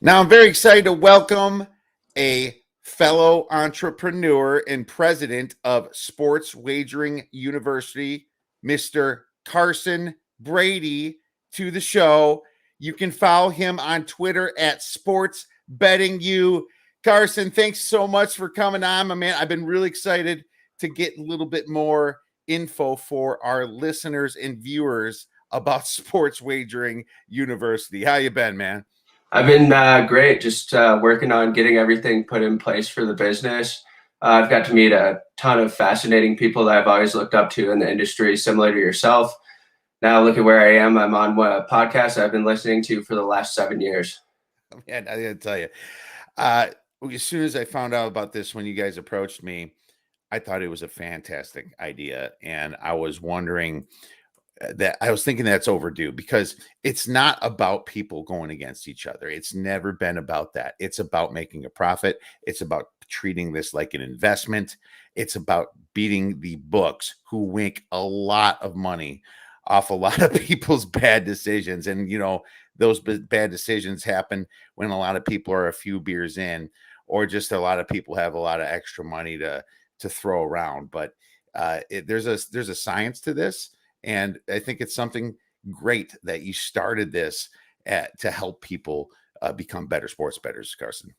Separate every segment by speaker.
Speaker 1: Now, I'm very excited to welcome a fellow entrepreneur and president of Sports Wagering University, Mr. Carson Brady, to the show. You can follow him on Twitter at Sports Betting You. Carson, thanks so much for coming on, my man. I've been really excited to get a little bit more info for our listeners and viewers about Sports Wagering University. How you been, man?
Speaker 2: I've been great, just working on getting everything put in place for the business. I've got to meet a ton of fascinating people that I've always looked up to in the industry, similar to yourself. Now look at where I am. I'm on a podcast I've been listening to for the last 7 years.
Speaker 1: Man, I gotta tell you, as soon as I found out about this when you guys approached me, I thought it was a fantastic idea, and I was wondering that I was thinking that's overdue because it's not about people going against each other. It's never been about that. It's about making a profit. It's about treating this like an investment. It's about beating the books who make a lot of money off a lot of people's bad decisions. And, those bad decisions happen when a lot of people are a few beers in, or just a lot of people have a lot of extra money to throw around. But there's a science to this. And I think it's something great that you started this to help people become better sports bettors, Carson.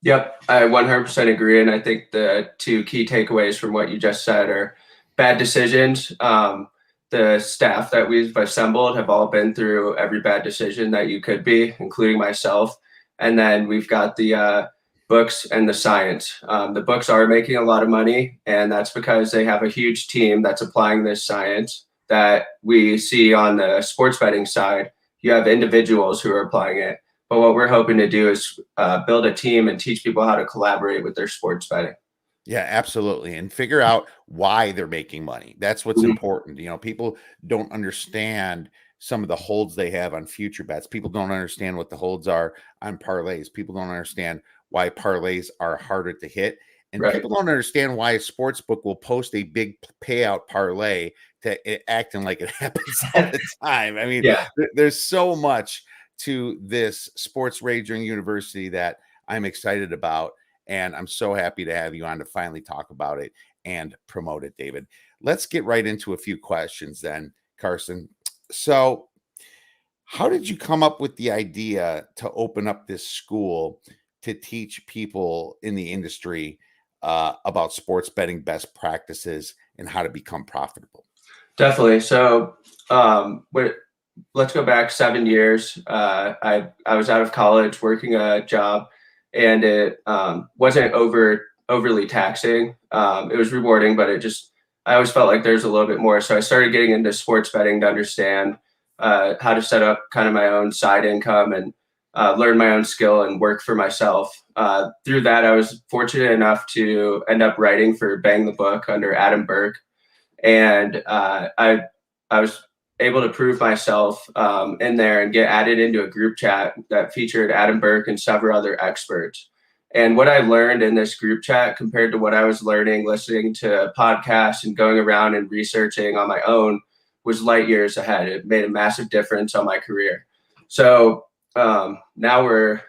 Speaker 2: Yep, I 100% agree. And I think the two key takeaways from what you just said are bad decisions. The staff that we've assembled have all been through every bad decision that you could be, including myself. And then we've got the books and the science. The books are making a lot of money, and that's because they have a huge team that's applying this science that we see on the sports betting side. You have individuals who are applying it. But what we're hoping to do is build a team and teach people how to collaborate with their sports betting.
Speaker 1: Yeah, absolutely. And figure out why they're making money. That's what's important. People don't understand some of the holds they have on future bets. People don't understand what the holds are on parlays. People don't understand why parlays are harder to hit. And people don't understand why a sports book will post a big payout parlay to acting like it happens all the time. I mean, there's so much to this Sports Wagering University that I'm excited about. And I'm so happy to have you on to finally talk about it and promote it, David. Let's get right into a few questions then, Carson. So how did you come up with the idea to open up this school to teach people in the industry about sports betting best practices and how to become profitable?
Speaker 2: Definitely. So let's go back 7 years. I was out of college working a job, and it wasn't overly taxing. It was rewarding, but I always felt like there's a little bit more. So I started getting into sports betting to understand how to set up kind of my own side income and learn my own skill and work for myself. Through that, I was fortunate enough to end up writing for Bang the Book under Adam Burke. And I was able to prove myself in there and get added into a group chat that featured Adam Burke and several other experts. And what I learned in this group chat compared to what I was learning, listening to podcasts and going around and researching on my own, was light years ahead. It made a massive difference on my career. So now we're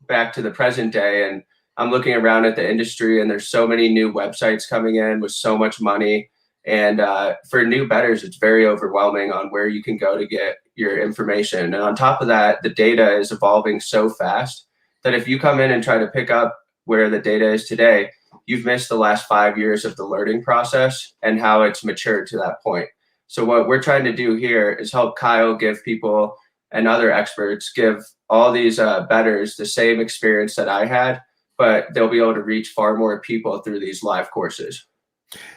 Speaker 2: back to the present day, and I'm looking around at the industry, and there's so many new websites coming in with so much money. And for new bettors, it's very overwhelming on where you can go to get your information. And on top of that, the data is evolving so fast that if you come in and try to pick up where the data is today, you've missed the last 5 years of the learning process and how it's matured to that point. So what we're trying to do here is help Kyle give people and other experts, give all these bettors the same experience that I had, but they'll be able to reach far more people through these live courses.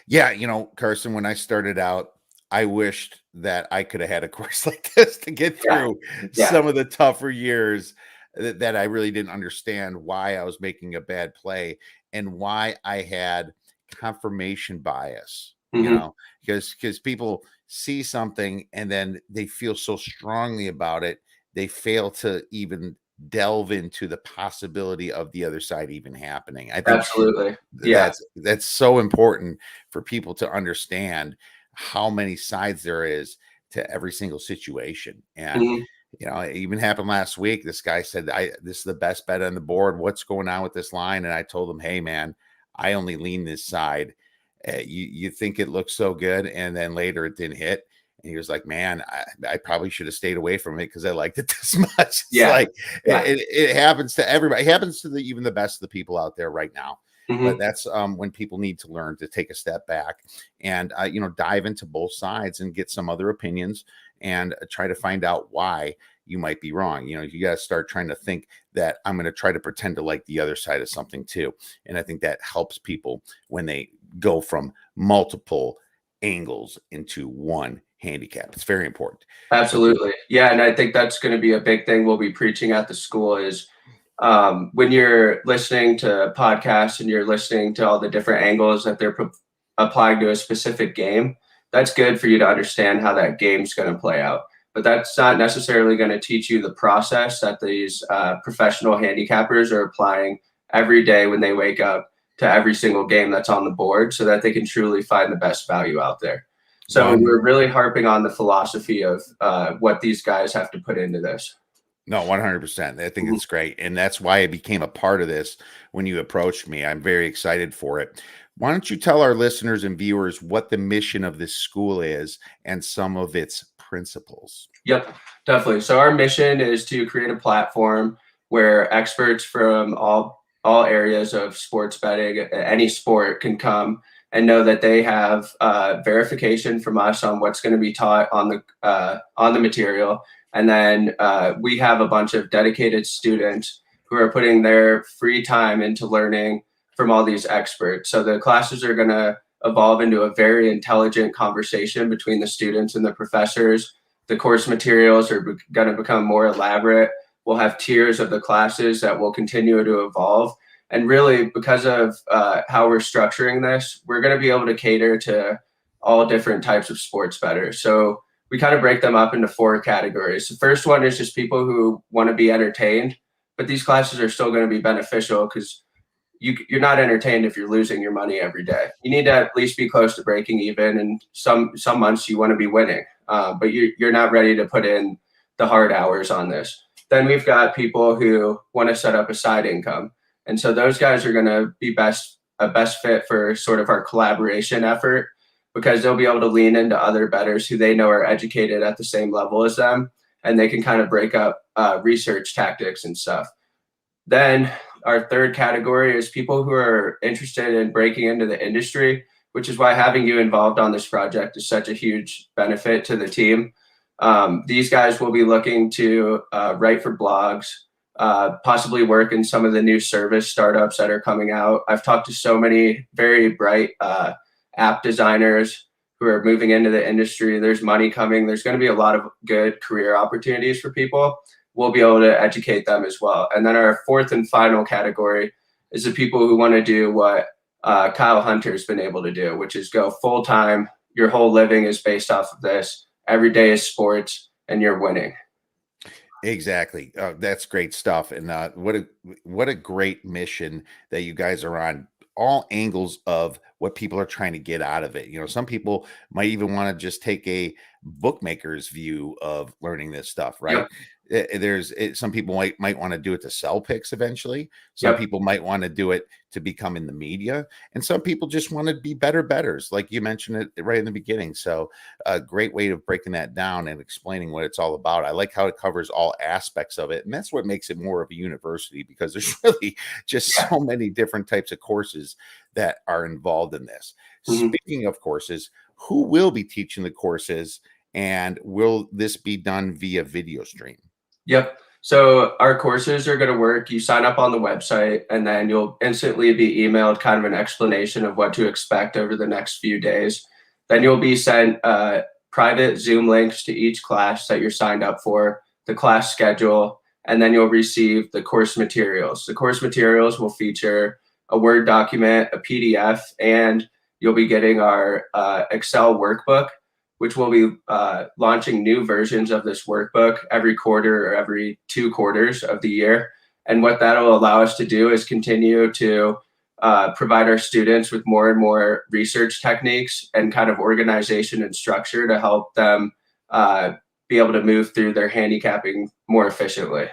Speaker 1: Yeah, Carson, when I started out, I wished that I could have had a course like this to get through some of the tougher years that I really didn't understand why I was making a bad play and why I had confirmation bias, because people see something and then they feel so strongly about it, they fail to even delve into the possibility of the other side even happening. I think
Speaker 2: absolutely,
Speaker 1: that's so important for people to understand how many sides there is to every single situation. And It even happened last week. This guy said, this is the best bet on the board. What's going on with this line? And I told him, hey, man, I only lean this side. You think it looks so good, and then later it didn't hit. And he was like, man, I probably should have stayed away from it because I liked it this much. It's like it happens to everybody. It happens to even the best of the people out there right now. But that's when people need to learn to take a step back and, dive into both sides and get some other opinions and try to find out why you might be wrong. You got to start trying to think that I'm going to try to pretend to like the other side of something too. And I think that helps people when they go from multiple angles into one handicap. It's very important.
Speaker 2: Absolutely. Yeah. And I think that's going to be a big thing we'll be preaching at the school is when you're listening to podcasts and you're listening to all the different angles that they're applying to a specific game, that's good for you to understand how that game's going to play out. But that's not necessarily going to teach you the process that these professional handicappers are applying every day when they wake up to every single game that's on the board so that they can truly find the best value out there. So we're really harping on the philosophy of what these guys have to put into this.
Speaker 1: No, 100%. I think it's great. And that's why I became a part of this when you approached me. I'm very excited for it. Why don't you tell our listeners and viewers what the mission of this school is and some of its principles?
Speaker 2: Yep, definitely. So our mission is to create a platform where experts from all areas of sports betting, any sport, can come and know that they have verification from us on what's going to be taught on the material. And then we have a bunch of dedicated students who are putting their free time into learning from all these experts. So the classes are going to evolve into a very intelligent conversation between the students and the professors. The course materials are going to become more elaborate. We'll have tiers of the classes that will continue to evolve. And really, because of how we're structuring this, we're going to be able to cater to all different types of sports bettors. So we kind of break them up into 4 categories. The first one is just people who want to be entertained, but these classes are still going to be beneficial because you're not entertained if you're losing your money every day. You need to at least be close to breaking even, and some months you want to be winning, but you're not ready to put in the hard hours on this. Then we've got people who want to set up a side income, and so those guys are going to be a best fit for sort of our collaboration effort, because they'll be able to lean into other bettors who they know are educated at the same level as them, and they can kind of break up research tactics and stuff. Then our third category is people who are interested in breaking into the industry, which is why having you involved on this project is such a huge benefit to the team. These guys will be looking to write for blogs, possibly work in some of the new service startups that are coming out. I've talked to so many very bright app designers who are moving into the industry. There's money coming. There's going to be a lot of good career opportunities for people. We'll be able to educate them as well. And then our fourth and final category is the people who want to do what Kyle Hunter's been able to do, which is go full time. Your whole living is based off of this. Every day is sports, and you're winning.
Speaker 1: Exactly. That's great stuff. And what a great mission that you guys are on. All angles of what people are trying to get out of it. Some people might even want to just take a bookmaker's view of learning this stuff, right?
Speaker 2: Yep.
Speaker 1: Some people might want to do it to sell picks eventually. Some people might want to do it to become in the media, and some people just want to be better bettors, like you mentioned it right in the beginning. So a great way of breaking that down and explaining what it's all about. I like how it covers all aspects of it, and that's what makes it more of a university, because there's really just so many different types of courses that are involved in this. Speaking of courses, who will be teaching the courses, and will this be done via video stream?
Speaker 2: Yep. So our courses are going to work. You sign up on the website, and then you'll instantly be emailed kind of an explanation of what to expect over the next few days. Then you'll be sent private Zoom links to each class that you're signed up for, the class schedule, and then you'll receive the course materials. The course materials will feature a Word document, a PDF, and you'll be getting our Excel workbook, which will be launching new versions of this workbook every quarter or every 2 quarters of the year. And what that'll allow us to do is continue to provide our students with more and more research techniques and kind of organization and structure to help them be able to move through their handicapping more efficiently.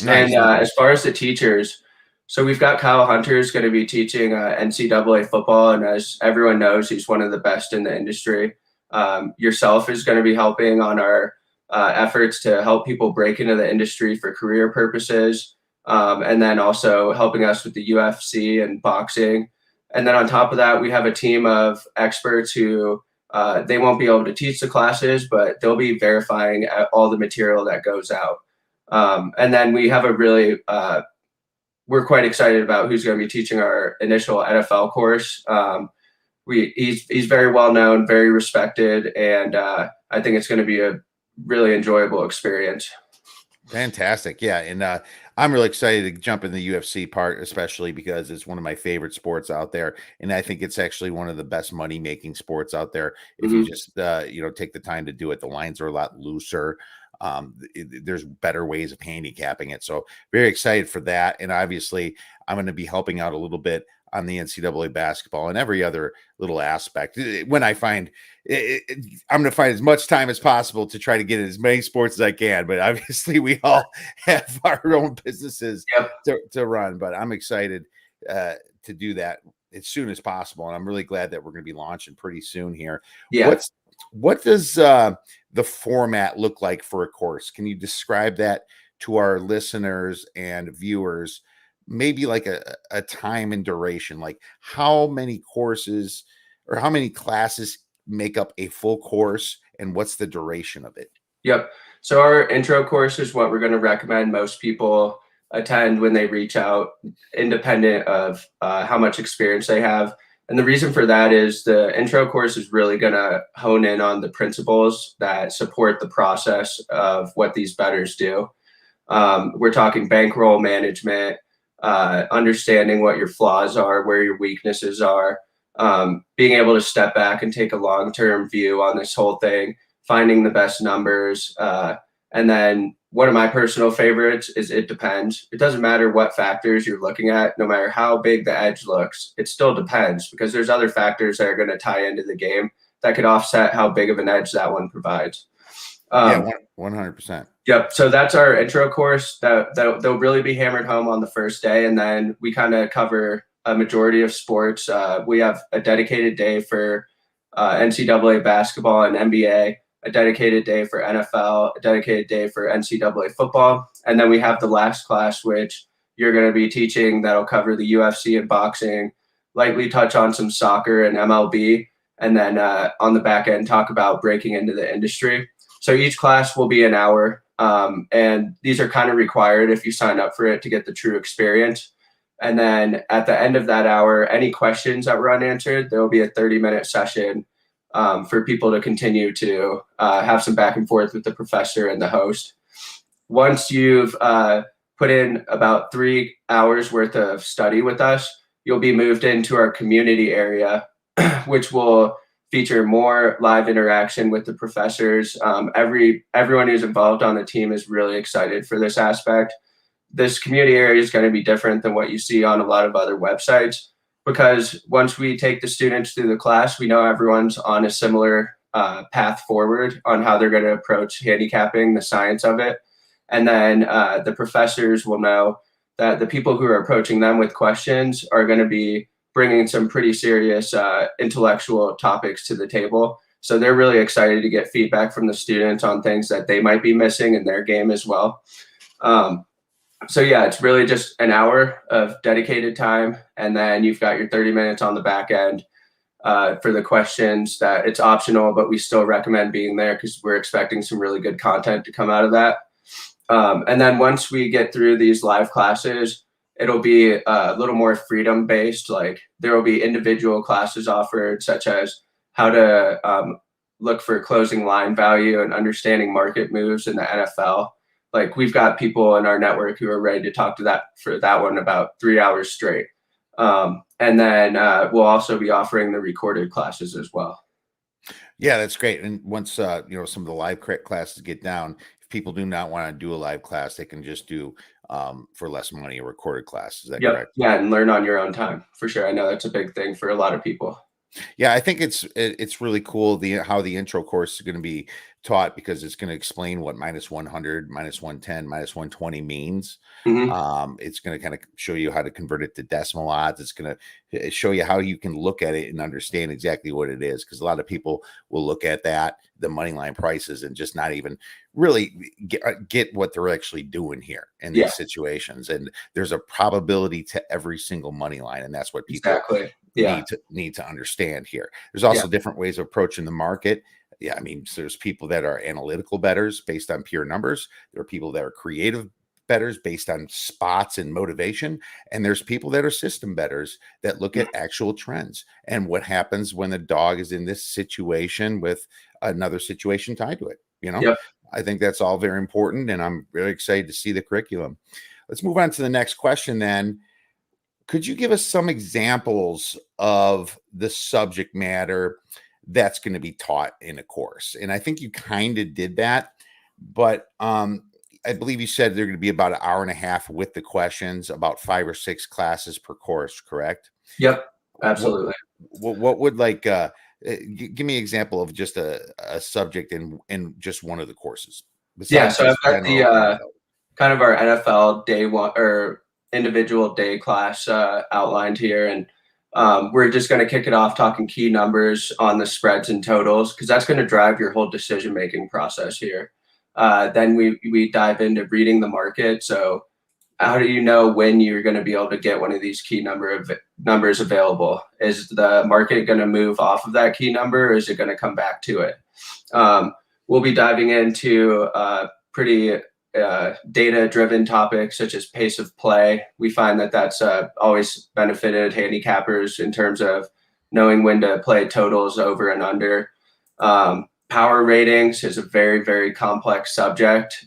Speaker 1: Nice.
Speaker 2: And as far as the teachers, so we've got Kyle Hunter is going to be teaching NCAA football, and as everyone knows, he's one of the best in the industry. Yourself is going to be helping on our efforts to help people break into the industry for career purposes, and then also helping us with the UFC and boxing. And then on top of that, we have a team of experts who they won't be able to teach the classes, but they'll be verifying all the material that goes out. And then we have a really we're quite excited about who's going to be teaching our initial NFL course. He's very well known, very respected, and I think it's going to be a really enjoyable experience.
Speaker 1: Fantastic. Yeah. And I'm really excited to jump in the UFC part, especially because it's one of my favorite sports out there. And I think it's actually one of the best money making sports out there. If you just, take the time to do it, the lines are a lot looser. There's better ways of handicapping it. So very excited for that. And obviously I'm going to be helping out a little bit on the NCAA basketball and every other little aspect. When I find I'm going to find as much time as possible to try to get in as many sports as I can. But obviously we all have our own businesses to run, but I'm excited to do that as soon as possible. And I'm really glad that we're going to be launching pretty soon here.
Speaker 2: Yeah.
Speaker 1: What does the format look like for a course? Can you describe that to our listeners and viewers? Maybe like a time and duration, like how many courses or how many classes make up a full course and what's the duration of it?
Speaker 2: Yep. So our intro course is what we're going to recommend most people attend when they reach out, independent of how much experience they have. And the reason for that is the intro course is really going to hone in on the principles that support the process of what these bettors do. We're talking bankroll management, understanding what your flaws are, where your weaknesses are, being able to step back and take a long-term view on this whole thing, finding the best numbers. And then one of my personal favorites is it depends. It doesn't matter what factors you're looking at, no matter how big the edge looks, it still depends because there's other factors that are going to tie into the game that could offset how big of an edge that one provides.
Speaker 1: 100%.
Speaker 2: Yep. So that's our intro course that they'll really be hammered home on the first day. And then we kind of cover a majority of sports. We have a dedicated day for NCAA basketball and NBA, a dedicated day for NFL, a dedicated day for NCAA football. And then we have the last class, which you're going to be teaching that'll cover the UFC and boxing, lightly touch on some soccer and MLB. And then on the back end, talk about breaking into the industry. So each class will be an hour. And these are kind of required if you sign up for it to get the true experience. And then at the end of that hour, any questions that were unanswered, there will be a 30-minute session for people to continue to have some back and forth with the professor and the host. Once you've put in about 3 hours worth of study with us, you'll be moved into our community area, which will feature more live interaction with the professors. Everyone who's involved on the team is really excited for this aspect. This community area is going to be different than what you see on a lot of other websites because once we take the students through the class, we know everyone's on a similar path forward on how they're going to approach handicapping, the science of it. And then the professors will know that the people who are approaching them with questions are going to be bringing some pretty serious intellectual topics to the table. So they're really excited to get feedback from the students on things that they might be missing in their game as well. So yeah, it's really just an hour of dedicated time. And then you've got your 30 minutes on the back end for the questions that it's optional, but we still recommend being there because we're expecting some really good content to come out of that. And then once we get through these live classes, it'll be a little more freedom based. Like there will be individual classes offered, such as how to look for closing line value and understanding market moves in the NFL. Like we've got people in our network who are ready to talk to that for that one about 3 hours straight. And then we'll also be offering the recorded classes as well.
Speaker 1: Yeah, that's great. And once some of the live classes get down, if people do not want to do a live class, they can just do for less money a recorded class. Is that correct?
Speaker 2: Yeah, and learn on your own time for sure. I know that's a big thing for a lot of people.
Speaker 1: Yeah, I think it's really cool how the intro course is going to be taught because it's going to explain what -100, -110, -120 means.
Speaker 2: Mhm.
Speaker 1: It's going to kind of show you how to convert it to decimal odds. It's going to show you how you can look at it and understand exactly what it is. Because a lot of people will look at that, the money line prices, and just not even really get what they're actually doing here in
Speaker 2: Yeah,
Speaker 1: these situations. And there's a probability to every single money line, and that's what people
Speaker 2: exactly. Yeah,
Speaker 1: need to understand here. There's
Speaker 2: yeah,
Speaker 1: also different ways of approaching the market. Yeah, I mean, so there's people that are analytical bettors based on pure numbers. There are people that are creative bettors based on spots and motivation, and there's people that are system bettors that look
Speaker 2: mm,
Speaker 1: at actual trends and what happens when the dog is in this situation with another situation tied to it.
Speaker 2: yep.
Speaker 1: I think that's all very important, and I'm really excited to see the curriculum. Let's move on to the next question then. Could you give us some examples of the subject matter that's going to be taught in a course? And I think you kind of did that, but I believe you said they're going to be about an hour and a half with the questions, about 5 or 6 classes per course, correct?
Speaker 2: Yep,
Speaker 1: What
Speaker 2: absolutely.
Speaker 1: what would like give me an example of just a subject in just one of the courses
Speaker 2: Yeah,
Speaker 1: besides
Speaker 2: so I've
Speaker 1: just
Speaker 2: got the,
Speaker 1: general NFL?
Speaker 2: kind of our NFL day one or individual day class outlined here. And we're just going to kick it off talking key numbers on the spreads and totals because that's going to drive your whole decision making process here. Then we dive into reading the market. So how do you know when you're going to be able to get one of these key numbers available? Is the market going to move off of that key number, or is it going to come back to it? We'll be diving into pretty data-driven topics such as pace of play. We find that that's always benefited handicappers in terms of knowing when to play totals over and under. Power ratings is a very, very complex subject.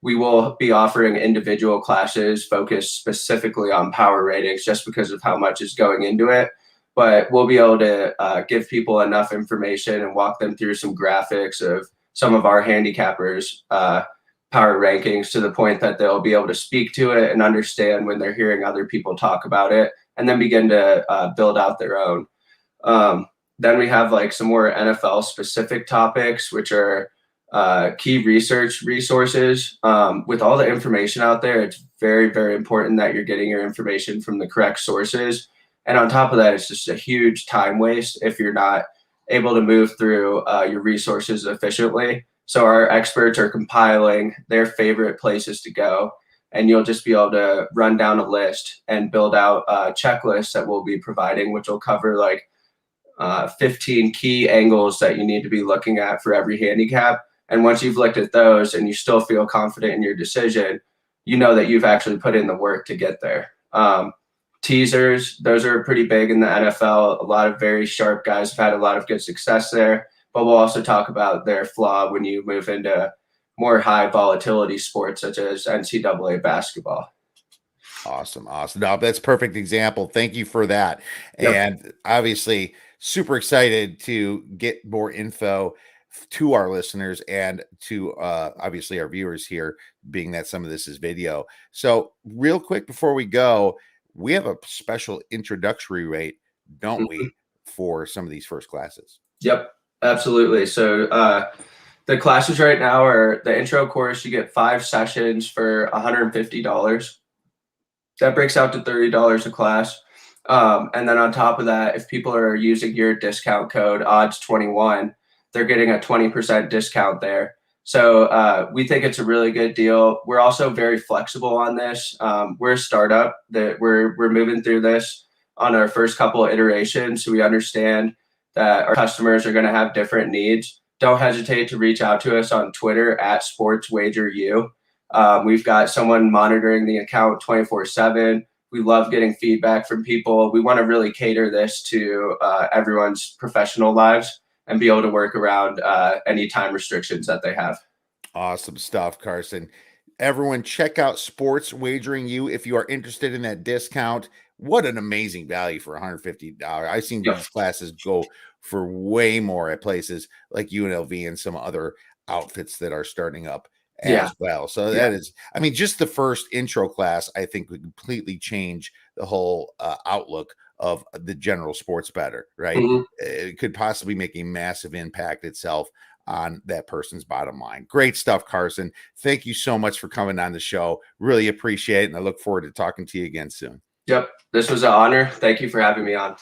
Speaker 2: We will be offering individual classes focused specifically on power ratings just because of how much is going into it. But we'll be able to give people enough information and walk them through some graphics of some of our handicappers' power rankings to the point that they'll be able to speak to it and understand when they're hearing other people talk about it and then begin to build out their own. Then we have like some more NFL specific topics, which are key research resources. With all the information out there, it's very, very important that you're getting your information from the correct sources. And on top of that, it's just a huge time waste if you're not able to move through your resources efficiently. So our experts are compiling their favorite places to go, and you'll just be able to run down a list and build out checklists that we'll be providing, which will cover like 15 key angles that you need to be looking at for every handicap. And once you've looked at those and you still feel confident in your decision, you know that you've actually put in the work to get there. Teasers, those are pretty big in the NFL. A lot of very sharp guys have had a lot of good success there, but we'll also talk about their flaw when you move into more high volatility sports such as NCAA basketball.
Speaker 1: Awesome. Awesome. No, that's perfect example. Thank you for that.
Speaker 2: Yep.
Speaker 1: And obviously, super excited to get more info to our listeners and to obviously our viewers here, being that some of this is video. So, real quick before we go, we have a special introductory rate, don't
Speaker 2: Mhm.
Speaker 1: we, for some of these first classes?
Speaker 2: Yep, absolutely. So the classes right now are the intro course. You get 5 sessions for $150. That breaks out to $30 a class. And then on top of that, if people are using your discount code odds21, they're getting a 20% discount there. So we think it's a really good deal. We're also very flexible on this. We're a startup that we're moving through this on our first couple of iterations. So we understand that our customers are going to have different needs. Don't hesitate to reach out to us on Twitter at SportsWagerU. We've got someone monitoring the account 24/7. We love getting feedback from people. We want to really cater this to everyone's professional lives and be able to work around any time restrictions that they have.
Speaker 1: Awesome stuff, Carson. Everyone, check out Sports Wagering You if you are interested in that discount. What an amazing value for $150. I've seen
Speaker 2: Yep.
Speaker 1: these classes go for way more at places like UNLV and some other outfits that are starting up
Speaker 2: Yeah.
Speaker 1: as well. So
Speaker 2: Yeah.
Speaker 1: that is, I mean, just the first intro class, I think would completely change the whole outlook of the general sports bettor, right?
Speaker 2: Mhm.
Speaker 1: It could possibly make a massive impact itself on that person's bottom line. Great stuff, Carson. Thank you so much for coming on the show. Really appreciate it. And I look forward to talking to you again soon.
Speaker 2: Yep. This was an honor. Thank you for having me on.